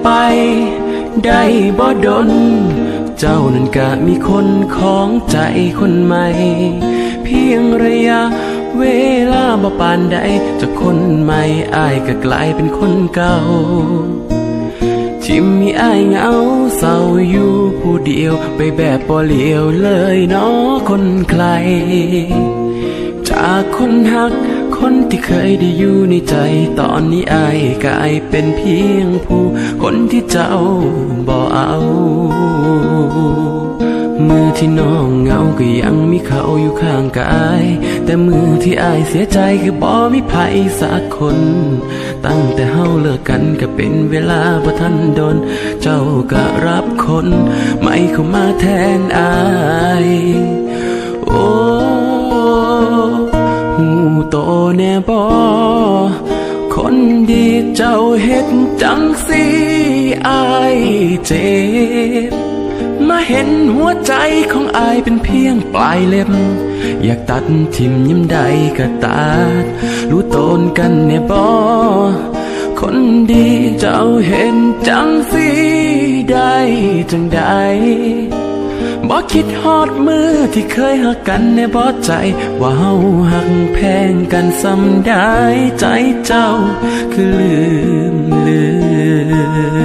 ไปได้บ่ดนเจ้านั้นก็มีคนของใจคนใหม่เพียงระยะเวลาบ่ปานใดจากคนใหม่อ้ายก็กลายเป็นคนเก่าที่มีอ้ายเหงาเศร้าอยู่ผู้เดียวไปแบบบ่เลี้ยวเลยเนาะคนใครจากคนหักคนที่เคยได้อยู่ในใจตอนนี้อ้ายกลายเป็นเพียงผู้คนที่เจ้าบ่เอามือที่น้องเหงาก็ยังมีเขาอยู่ข้างกายแต่มือที่อ้ายเสียใจคือบ่มีไผสักคนตั้งแต่เฮาเลิกกันก็เป็นเวลาบ่ทันโดนเจ้าก็รับคนไม่เข้ามาแทนอ้ายโอ้หูโตแน่บ่คนดีเจ้าเฮ็ดจังสิอ้ายเจ็บมาเห็นหัวใจของอ้ายเป็นเพียงปลายเล็บอยากตัดทิ่มยิ้มใดก็ตัดรู้ตนกันแน่บ่คนดีเจ้าเห็นจังสิได้จังใดบ่คิดฮอดมือที่เคยหักกันแน่บ่ใจว่าเฮาหักแพงกันส่ำได้ใจเจ้าคือลืม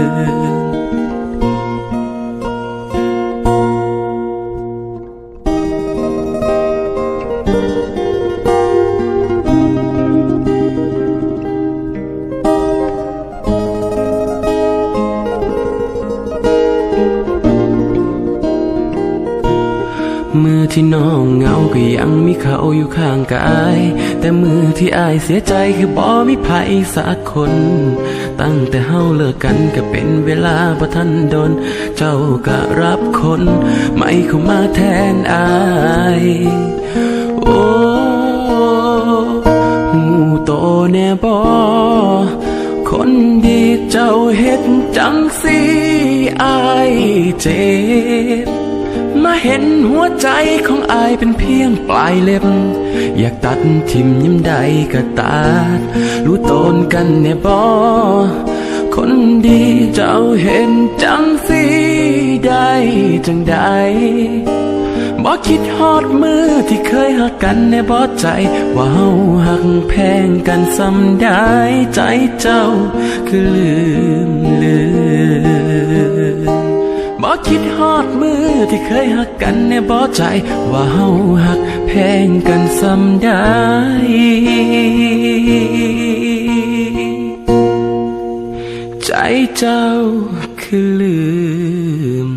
มือที่น้องเหงาก็ยังมีเขาอยู่ข้างกายแต่มือที่อ้ายเสียใจคือบ่มีไผสักคนตั้งแต่เฮาเลิกกันก็เป็นเวลาบ่ทันโดนเจ้าก็รับคนไม่เข้ามาแทนอ้ายโอ้หูโตแน่บ่คนดีเจ้าเฮ็ดจังสิอ้ายเจ็บมาเห็นหัวใจของอ้ายเป็นเพียงปลายเล็บอยากตัดทิ่มยิ้มใดก็ตัดรู้ตนกันแน่บ่คนดีเจ้าเห็นจังสิได้จังใดบ่คิดฮอดมือที่เคยหักกันแน่บ่ใจว่าเฮาหักแพงกันส่ำได้ใจเจ้าคือลืมบ่คิดฮอดมือที่เคยหักกันแน่บ่ใจว่าเฮาหักแพงกันส่ำได้ใจเจ้าคือลืม